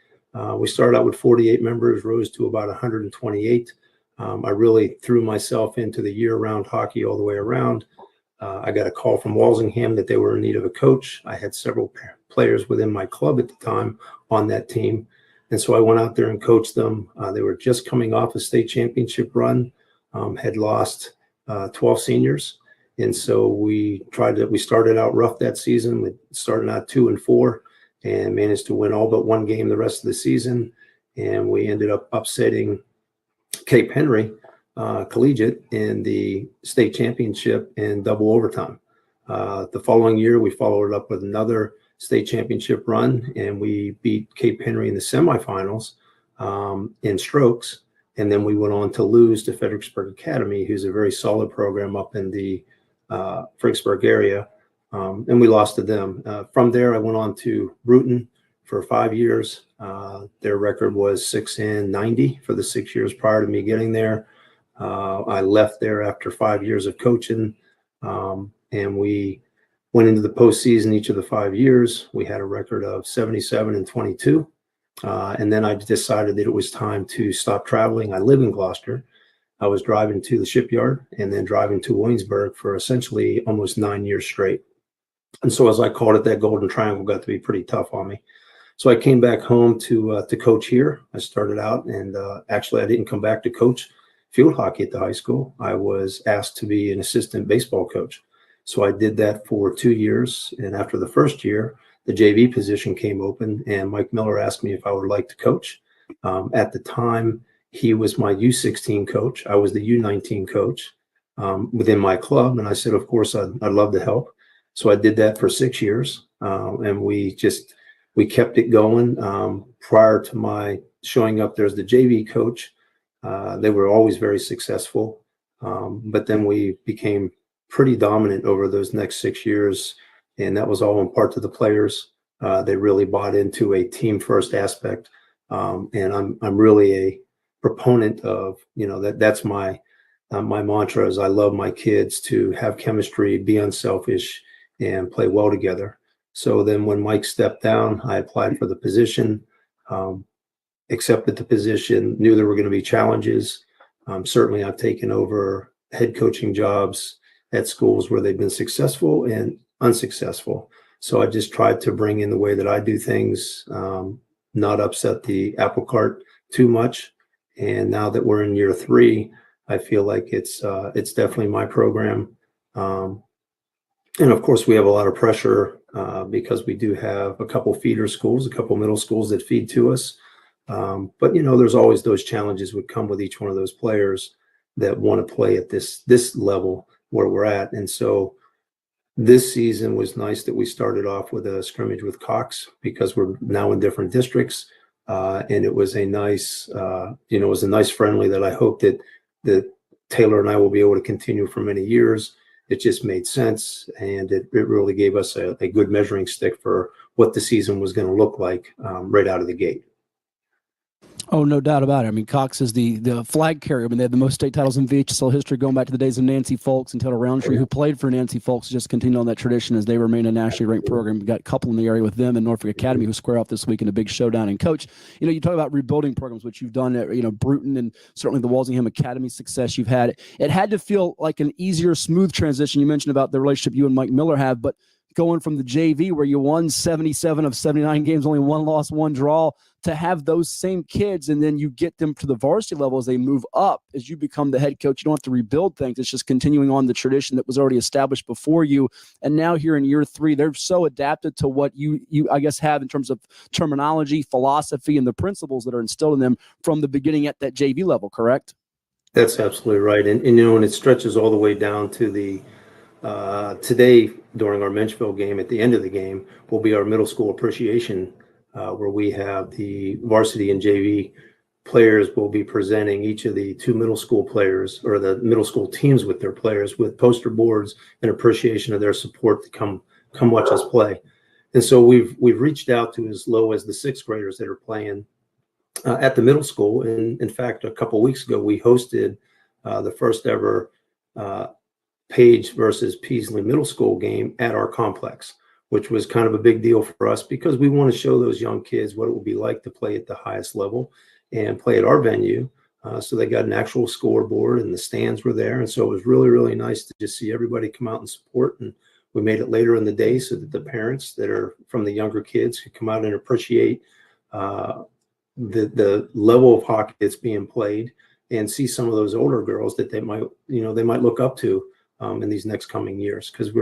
Speaker 10: We started out with 48 members, rose to about 128. I really threw myself into the year-round hockey all the way around. I got a call from Walsingham that they were in need of a coach. I had several players within my club at the time on that team. And so I went out there and coached them. They were just coming off a state championship run, had lost 12 seniors. And so we started out rough that season. We started out 2-4. And managed to win all but one game the rest of the season. And we ended up upsetting Cape Henry Collegiate in the state championship in double overtime. The following year, we followed it up with another state championship run, and we beat Cape Henry in the semifinals in strokes. And then we went on to lose to Fredericksburg Academy, who's a very solid program up in the Fredericksburg area. And we lost to them. From there, I went on to Bruton for 5 years. Their record was 6-90 for the 6 years prior to me getting there. I left there after 5 years of coaching, and we went into the postseason each of the 5 years. We had a record of 77-22. And then I decided that it was time to stop traveling. I live in Gloucester. I was driving to the shipyard and then driving to Williamsburg for essentially almost 9 years straight. And so, as I called it, that golden triangle got to be pretty tough on me. So I came back home to coach here. I started out, and actually I didn't come back to coach field hockey at the high school. I was asked to be an assistant baseball coach. So I did that for 2 years. And after the first year, the JV position came open, and Mike Miller asked me if I would like to coach. At the time, he was my U16 coach. I was the U19 coach within my club. And I said, of course, I'd love to help. So I did that for 6 years, and we kept it going. Prior to my showing up there as the JV coach, they were always very successful. But then we became pretty dominant over those next 6 years, and that was all in part to the players. They really bought into a team first aspect, and I'm really a proponent of that's my mantra is I love my kids to have chemistry, be unselfish, and play well together. So then when Mike stepped down, I applied for the position, accepted the position, knew there were going to be challenges. Certainly I've taken over head coaching jobs at schools where they've been successful and unsuccessful. So I just tried to bring in the way that I do things, not upset the apple cart too much. And now that we're in year 3, I feel like it's definitely my program. And of course, we have a lot of pressure because we do have a couple feeder schools, a couple middle schools that feed to us. But, there's always those challenges would come with each one of those players that want to play at this level where we're at. And so this season was nice that we started off with a scrimmage with Cox because we're now in different districts. And it was a nice, it was a nice friendly that I hope that Taylor and I will be able to continue for many years. It just made sense, and it really gave us a good measuring stick for what the season was going to look like right out of the gate.
Speaker 1: Oh, no doubt about it. I mean, Cox is the flag carrier. I mean, they had the most state titles in VHSL history going back to the days of Nancy Folks and Taylor Roundtree, who played for Nancy Folks, just continued on that tradition as they remain a nationally ranked program. We got a couple in the area with them and Norfolk Academy who square off this week in a big showdown. And Coach, you talk about rebuilding programs, which you've done at, Bruton and certainly the Walsingham Academy success you've had. It had to feel like an easier, smooth transition. You mentioned about the relationship you and Mike Miller have, but going from the JV where you won 77 of 79 games, only 1 loss, 1 draw, to have those same kids and then you get them to the varsity level as they move up, as you become the head coach. You don't have to rebuild things. It's just continuing on the tradition that was already established before you. And now here in year 3, they're so adapted to what you I guess have in terms of terminology, philosophy, and the principles that are instilled in them from the beginning at that JV level, correct?
Speaker 10: That's absolutely right. And it stretches all the way down to the today during our Menchville game, at the end of the game, will be our middle school appreciation, where we have the varsity and JV players will be presenting each of the 2 middle school players or the middle school teams with their players with poster boards and appreciation of their support to come watch us play. And so we've reached out to as low as the 6th graders that are playing at the middle school. And in fact, a couple of weeks ago, we hosted the first ever Page versus Peasley Middle School game at our complex, which was kind of a big deal for us because we want to show those young kids what it would be like to play at the highest level and play at our venue. So they got an actual scoreboard and the stands were there. And so it was really, really nice to just see everybody come out and support. And we made it later in the day so that the parents that are from the younger kids could come out and appreciate the level of hockey that's being played and see some of those older girls that they might look up to in these next coming years, because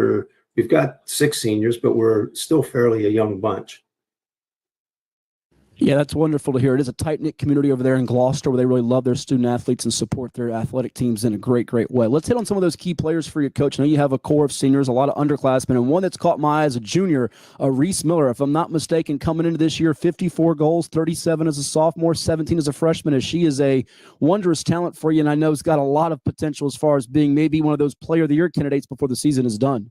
Speaker 10: we've got 6 seniors, but we're still fairly a young bunch.
Speaker 1: Yeah, that's wonderful to hear. It is a tight-knit community over there in Gloucester where they really love their student athletes and support their athletic teams in a great, great way. Let's hit on some of those key players for your coach. I know you have a core of seniors, a lot of underclassmen, and one that's caught my eye as a junior, Reese Miller, if I'm not mistaken, coming into this year, 54 goals, 37 as a sophomore, 17 as a freshman, as she is a wondrous talent for you, and I know has got a lot of potential as far as being maybe one of those player of the year candidates before the season is done.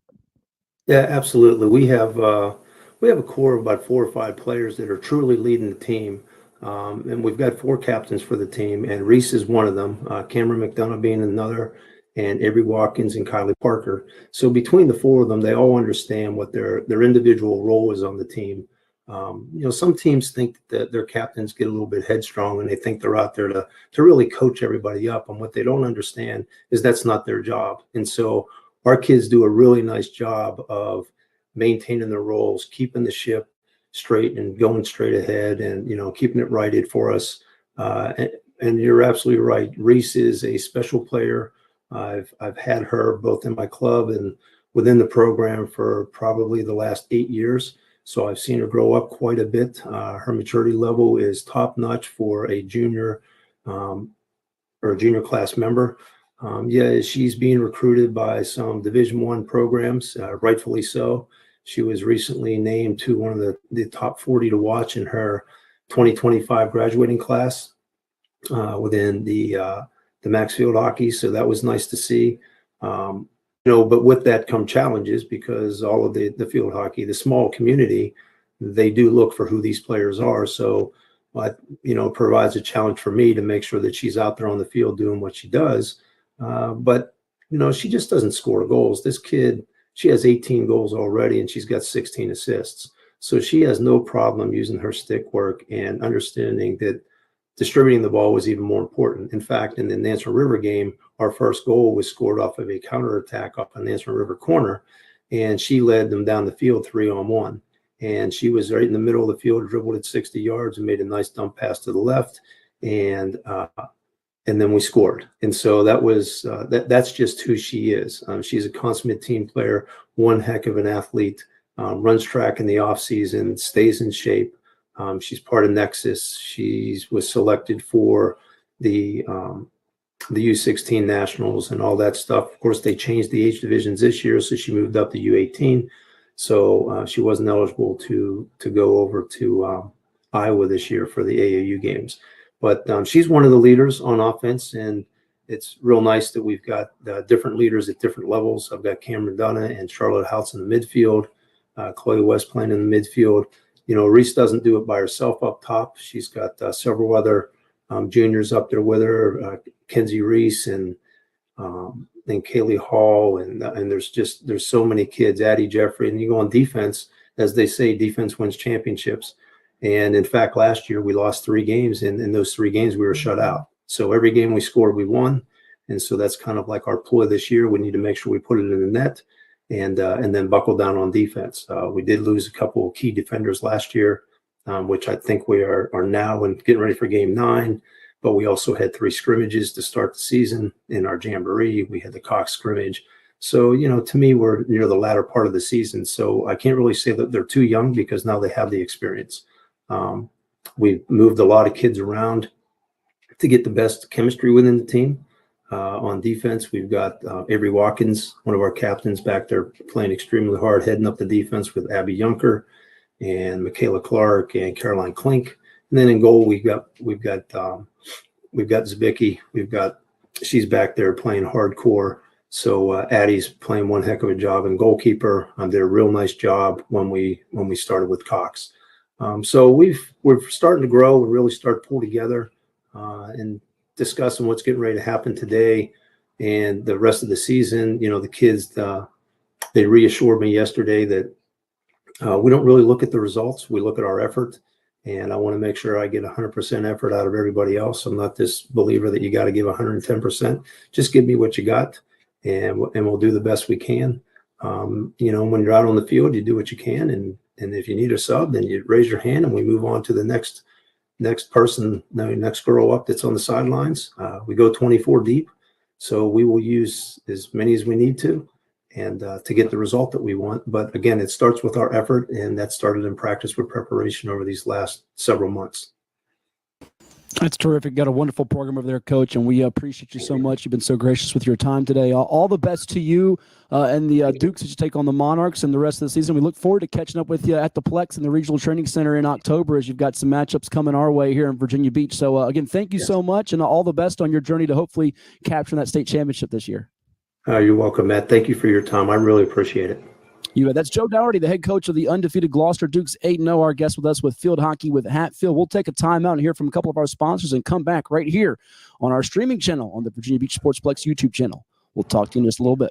Speaker 10: Yeah, absolutely. We have a core of about 4 or 5 players that are truly leading the team. And we've got 4 captains for the team, and Reese is one of them, Cameron McDonough being another, and Avery Watkins and Kylie Parker. So between the 4 of them, they all understand what their individual role is on the team. Some teams think that their captains get a little bit headstrong and they think they're out there to really coach everybody up. And what they don't understand is that's not their job. And so our kids do a really nice job of maintaining their roles, keeping the ship straight and going straight ahead, and keeping it righted for us. And you're absolutely right. Reese is a special player. I've had her both in my club and within the program for probably the last 8 years. So I've seen her grow up quite a bit. Her maturity level is top notch for a junior or a junior class member. She's being recruited by some Division I programs, rightfully so. She was recently named to one of the top 40 to watch in her 2025 graduating class within the Maxfield hockey. So that was nice to see. But with that come challenges, because all of the field hockey, the small community, they do look for who these players are. So, it provides a challenge for me to make sure that she's out there on the field doing what she does. But she just doesn't score goals. This kid She has 18 goals already, and she's got 16 assists. So she has no problem using her stick work and understanding that distributing the ball was even more important. In fact, in the Nansemond River game, our first goal was scored off of a counterattack off a Nansemond River corner, and she led them down the field 3-on-1. And she was right in the middle of the field, dribbled at 60 yards, and made a nice dump pass to the left, and then we scored. And so that was that's just who she is. She's a consummate team player, one heck of an athlete. Runs track in the off season, stays in shape. She's part of Nexus. She was selected for the U16 nationals and all that stuff. Of course, they changed the age divisions this year, so she moved up to U18. So she wasn't eligible to go over to Iowa this year for the AAU games. But she's one of the leaders on offense, and it's real nice that we've got different leaders at different levels. I've got Cameron Dunna and Charlotte House in the midfield. Chloe West playing in the midfield. You know, Reese doesn't do it by herself up top. She's got several other juniors up there with her, Kenzie Reese and Kaylee Hall, and there's so many kids, Addie Jeffrey, and you go on defense, as they say, defense wins championships. And in fact, last year we lost 3 games, and in those 3 games we were shut out. So every game we scored, we won. And so that's kind of like our ploy this year. We need to make sure we put it in the net and then buckle down on defense. We did lose a couple of key defenders last year, which I think we are now and getting ready for game 9. But we also had 3 scrimmages to start the season in our jamboree. We had the Cox scrimmage. So, you know, to me, we're near the latter part of the season. So I can't really say that they're too young because now they have the experience. We've moved a lot of kids around to get the best chemistry within the team. On defense, we've got Avery Watkins, one of our captains, back there playing extremely hard, heading up the defense with Abby Junker and Michaela Clark and Caroline Klink. And then in goal, we've got Zbicki. She's back there playing hardcore. So Addie's playing one heck of a job, and goalkeeper did a real nice job when we started with Cox. So we're starting to grow and really start to pull together and discussing what's getting ready to happen today and the rest of the season. You know, the kids, they reassured me yesterday that we don't really look at the results. We look at our effort, and I want to make sure I get 100% effort out of everybody else. I'm not this believer that you got to give 110%. Just give me what you got, and we'll do the best we can. You know, when you're out on the field, you do what you can, and if you need a sub, then you raise your hand and we move on to the next person, next girl up that's on the sidelines. We go 24 deep, so we will use as many as we need to, and to get the result that we want. But again, it starts with our effort, and that started in practice with preparation over these last several months.
Speaker 1: That's terrific. Got a wonderful program over there, Coach, and we appreciate you so much. You've been so gracious with your time today. All the best to you and the Dukes as you take on the Monarchs and the rest of the season. We look forward to catching up with you at the PLEX and the Regional Training Center in October, as you've got some matchups coming our way here in Virginia Beach. So, again, thank you so much, and all the best on your journey to hopefully capture that state championship this year.
Speaker 10: You're welcome, Matt. Thank you for your time. I really appreciate it.
Speaker 1: That's Joe Dougherty, the head coach of the undefeated Gloucester Dukes 8-0, our guest with us with field hockey with Hatfield. We'll take a timeout and hear from a couple of our sponsors and come back right here on our streaming channel on the Virginia Beach Sportsplex YouTube channel. We'll talk to you in just a little bit.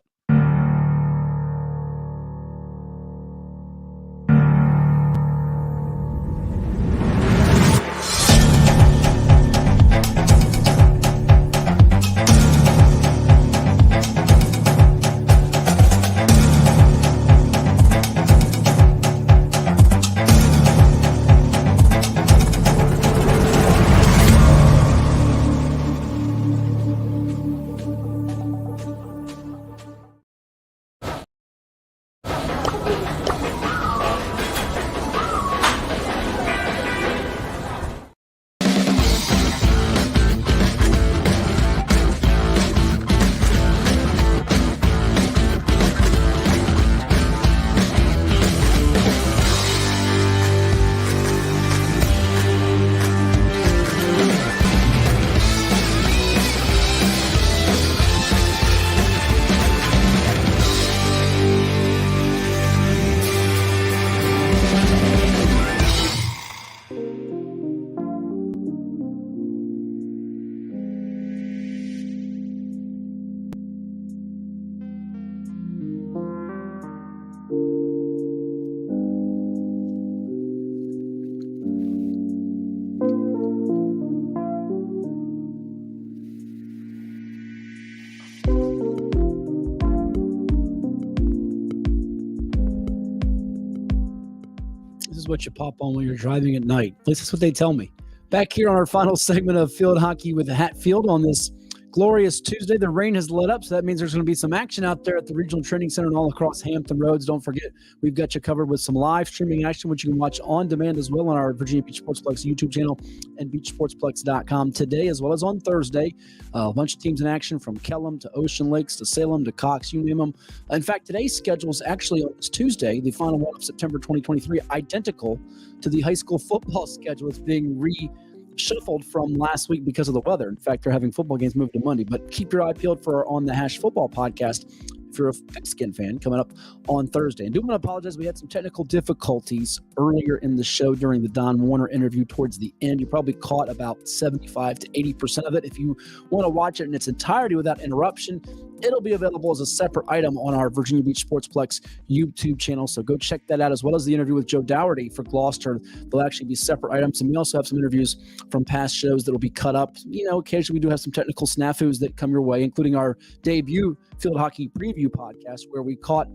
Speaker 1: is what you pop on when you're driving at night. At least that's what they tell me. Back here on our final segment of field hockey with Hatfield on this glorious Tuesday. The rain has let up, so that means there's going to be some action out there at the Regional Training Center and all across Hampton Roads. Don't forget, we've got you covered with some live streaming action, which you can watch on demand as well on our Virginia Beach Sportsplex YouTube channel and beachsportsplex.com today, as well as on Thursday. A bunch of teams in action from Kellam to Ocean Lakes to Salem to Cox, you name them. In fact, today's schedule is actually on this Tuesday, the final one of September 2023, identical to the high school football schedule. It's being reshuffled from last week because of the weather. In fact, they're having football games moved to Monday. But keep your eye peeled for our On the Hash football podcast if you're a pigskin fan coming up on Thursday. And do want to apologize. We had some technical difficulties earlier in the show during the Don Warner interview towards the end. You probably caught about 75 to 80% of it. If you want to watch it in its entirety without interruption, it'll be available as a separate item on our Virginia Beach Sportsplex YouTube channel. So go check that out, as well as the interview with Joe Dougherty for Gloucester. They'll actually be separate items. And we also have some interviews from past shows that will be cut up. You know, occasionally we do have some technical snafus that come your way, including our debut field hockey preview podcast, where we caught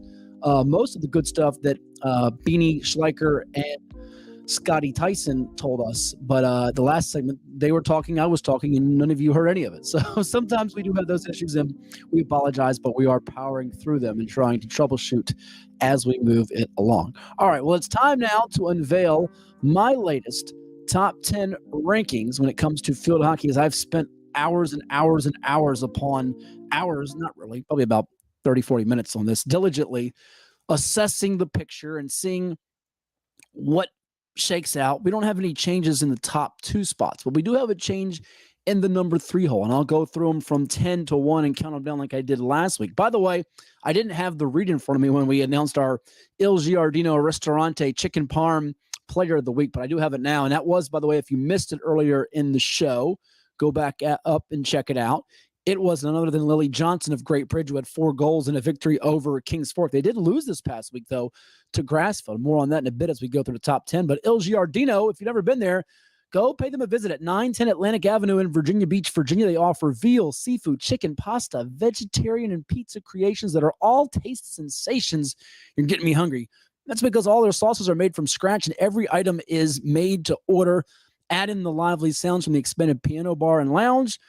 Speaker 1: most of the good stuff that Beanie Schleicher and Scotty Tyson told us. But the last segment, they were talking, I was talking, and none of you heard any of it. So sometimes we do have those issues, and we apologize, but we are powering through them and trying to troubleshoot as we move it along. All right, well, it's time now to unveil my latest top 10 rankings when it comes to field hockey, as I've spent hours and hours and hours upon hours, not really, probably about 30, 40 minutes on this, diligently assessing the picture and seeing what shakes out. We don't have any changes in the top 2 spots, but we do have a change in the number 3 hole, and I'll go through them from 10 to 1 and count them down like I did last week. By the way, I didn't have the read in front of me when we announced our Il Giardino Ristorante Chicken Parm Player of the Week, but I do have it now, and that was, by the way, if you missed it earlier in the show, go back up and check it out. It was none other than Lily Johnson of Great Bridge, who had 4 goals in a victory over Kings Fork. They did lose this past week, though, to Grassfield. More on that in a bit as we go through the top 10. But Il Giardino, if you've never been there, go pay them a visit at 910 Atlantic Avenue in Virginia Beach, Virginia. They offer veal, seafood, chicken, pasta, vegetarian, and pizza creations that are all taste sensations. You're getting me hungry. That's because all their sauces are made from scratch, and every item is made to order. Add in the lively sounds from the expanded piano bar and lounge.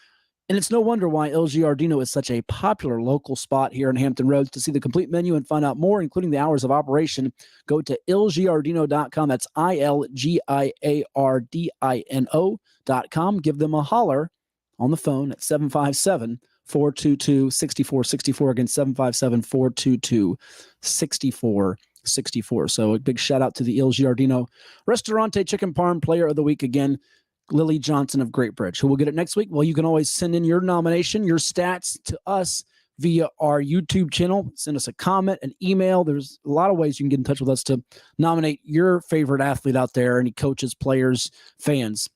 Speaker 1: And it's no wonder why Il Giardino is such a popular local spot here in Hampton Roads. To see the complete menu and find out more, including the hours of operation, go to ilgiardino.com. That's ILGIARDINO.com. Give them a holler on the phone at 757-422-6464. Again, 757-422-6464. So a big shout out to the Il Giardino Ristorante Chicken Parm Player of the Week again, Lily Johnson of Great Bridge. Who will get it next week? Well, you can always send in your nomination, your stats to us via our YouTube channel. Send us a comment, an email. There's a lot of ways you can get in touch with us to nominate your favorite athlete out there, any coaches, players, fans.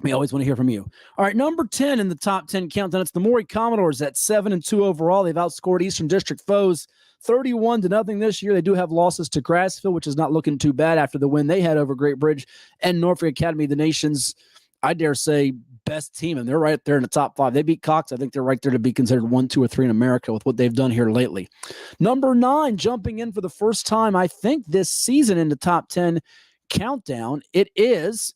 Speaker 1: We always want to hear from you. All right, number 10 in the top 10 countdown. It's the Maury Commodores at 7-2 overall. They've outscored Eastern District foes 31-0 this year. They do have losses to Grassfield, which is not looking too bad after the win they had over Great Bridge, and Norfolk Academy, the nation's, I dare say, best team, and they're right there in the top 5. They beat Cox. I think they're right there to be considered 1, 2, or 3 in America with what they've done here lately. Number 9, jumping in for the first time, I think, this season in the top 10 countdown, it is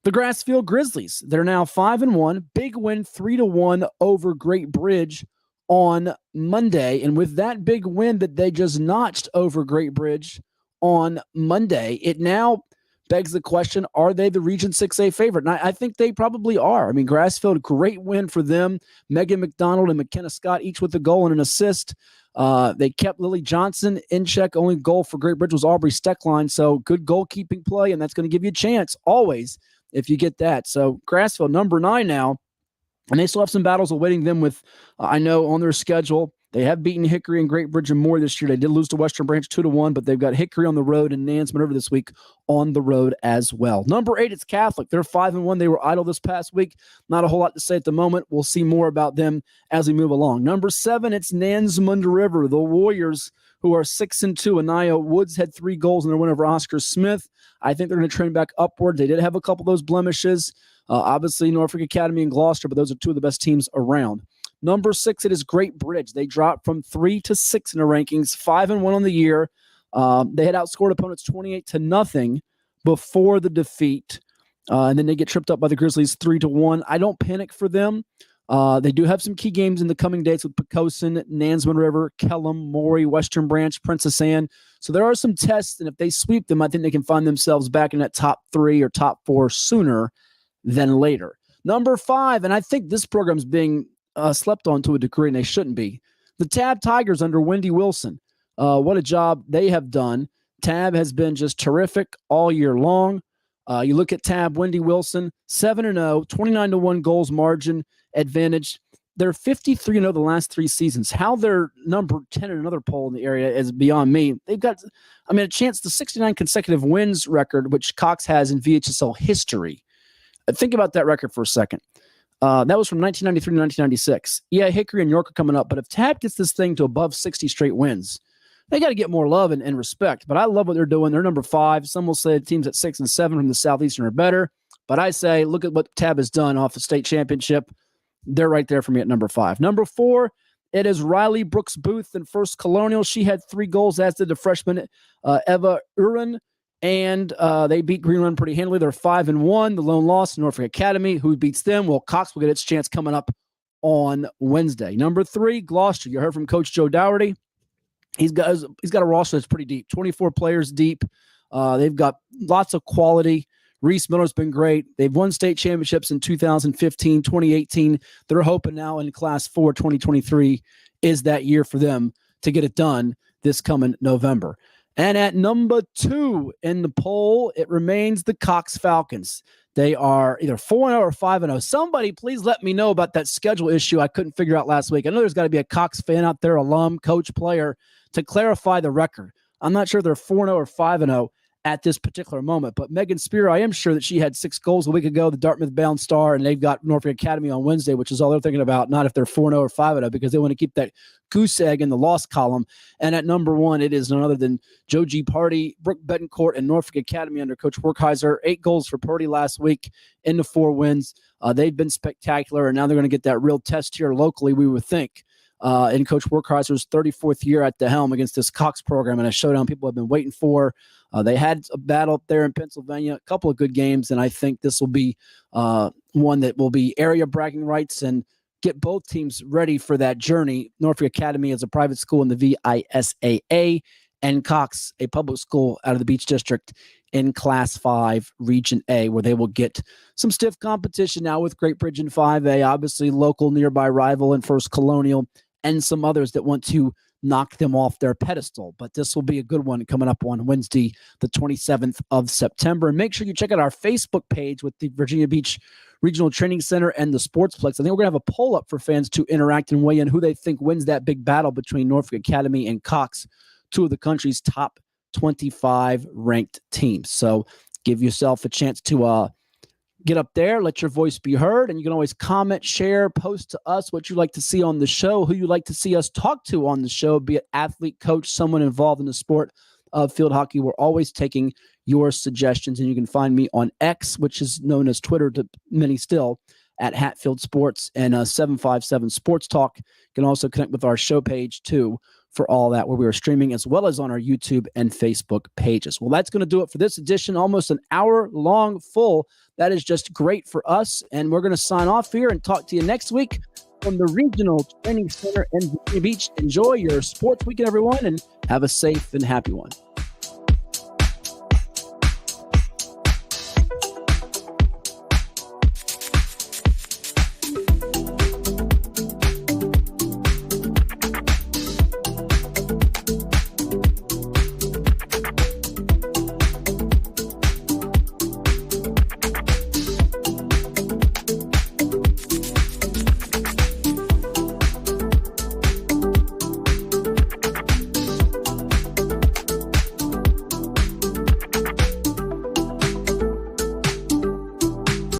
Speaker 1: the Grassfield Grizzlies. They're now 5-1. Big win, 3-1 over Great Bridge on Monday. And with that big win that they just notched over Great Bridge on Monday, it now begs the question, are they the Region 6A favorite? And I think they probably are. I mean, Grassfield, great win for them. Megan McDonald and McKenna Scott, each with a goal and an assist. They kept Lily Johnson in check. Only goal for Great Bridge was Aubrey Steckline. So good goalkeeping play, and that's going to give you a chance always if you get that. So Grassfield, number 9 now, and they still have some battles awaiting them with, I know, on their schedule. They have beaten Hickory and Great Bridge and Moore this year. They did lose to Western Branch 2-1, but they've got Hickory on the road and Nansemond over this week on the road as well. Number 8, it's Catholic. They're 5-1. They were idle this past week. Not a whole lot to say at the moment. We'll see more about them as we move along. Number 7, it's Nansemond River. The Warriors, who are 6-2. Anaya Woods had 3 goals in their win over Oscar Smith. I think they're going to trend back upward. They did have a couple of those blemishes. Obviously, Norfolk Academy and Gloucester, but those are 2 of the best teams around. Number 6, it is Great Bridge. They dropped from 3 to 6 in the rankings, 5-1 on the year. They had outscored opponents 28-0, before the defeat. And then they get tripped up by the Grizzlies 3-1. I don't panic for them. They do have some key games in the coming dates with Poquoson, Nansemond River, Kellam, Maury, Western Branch, Princess Anne. So there are some tests, and if they sweep them, I think they can find themselves back in that top 3 or top 4 sooner than later. Number 5, and I think this program's being slept on to a degree, and they shouldn't be. The Tab Tigers under Wendy Wilson. What a job they have done. Tab has been just terrific all year long. You look at Tab, Wendy Wilson, 7-0, 29-1 goals margin advantage. They're 53-0 the last 3 seasons. How they're number 10 in another poll in the area is beyond me. They've got, a chance, the 69 consecutive wins record, which Cox has in VHSL history. Think about that record for a second. That was from 1993 to 1996. Yeah, Hickory and York are coming up, but if Tab gets this thing to above 60 straight wins, they got to get more love and respect. But I love what they're doing. They're number 5. Some will say teams at 6 and 7 from the Southeastern are better. But I say, look at what Tab has done off the state championship. They're right there for me at number 5. Number 4, it is Riley Brooks Booth in First Colonial. She had 3 goals, as did the freshman Eva Uren. And they beat Green Run pretty handily. They're 5-1. The lone loss, Norfolk Academy. Who beats them? Well, Cox will get its chance coming up on Wednesday. Number 3, Gloucester. You heard from Coach Joe Dougherty. He's got a roster that's pretty deep, 24 players deep. They've got lots of quality. Reese Miller's been great. They've won state championships in 2015, 2018. They're hoping now in Class 4, 2023 is that year for them to get it done this coming November. And at number 2 in the poll, it remains the Cox Falcons. They are either 4-0 or 5-0. Somebody please let me know about that schedule issue I couldn't figure out last week. I know there's got to be a Cox fan out there, alum, coach, player, to clarify the record. I'm not sure they're 4-0 or 5-0 at this particular moment. But Megan Spear, I am sure that she had 6 goals a week ago, the Dartmouth-bound star, and they've got Norfolk Academy on Wednesday, which is all they're thinking about, not if they're 4-0 or 5-0, because they want to keep that goose egg in the loss column. And at number 1, it is none other than Joe G. Party, Brooke Betancourt, and Norfolk Academy under Coach Werkheiser. 8 goals for Purdy last week into 4 wins. They've been spectacular, and now they're going to get that real test here locally, we would think, in Coach Werkheiser's 34th year at the helm against this Cox program, and a showdown people have been waiting for. They had a battle up there in Pennsylvania, a couple of good games, and I think this will be one that will be area bragging rights and get both teams ready for that journey. Norfolk Academy is a private school in the VISAA, and Cox, a public school out of the Beach District in Class 5, Region A, where they will get some stiff competition now with Great Bridge in 5A, obviously local nearby rival in First Colonial, and some others that want to knock them off their pedestal. But this will be a good one coming up on Wednesday, the 27th of September. And make sure you check out our Facebook page with the Virginia Beach Regional Training Center and the Sportsplex. I think we're going to have a poll up for fans to interact and weigh in who they think wins that big battle between Norfolk Academy and Cox, 2 of the country's top 25 ranked teams. So give yourself a chance to get up there, let your voice be heard, and you can always comment, share, post to us what you'd like to see on the show, who you'd like to see us talk to on the show, be it athlete, coach, someone involved in the sport of field hockey. We're always taking your suggestions, and you can find me on X, which is known as Twitter to many still, at Hatfield Sports and 757 Sports Talk. You can also connect with our show page, too, for all that, where we are streaming, as well as on our YouTube and Facebook pages. Well, that's going to do it for this edition, almost an hour-long full. That is just great for us, and we're going to sign off here and talk to you next week from the Regional Training Center in Virginia Beach. Enjoy your sports weekend, everyone, and have a safe and happy one.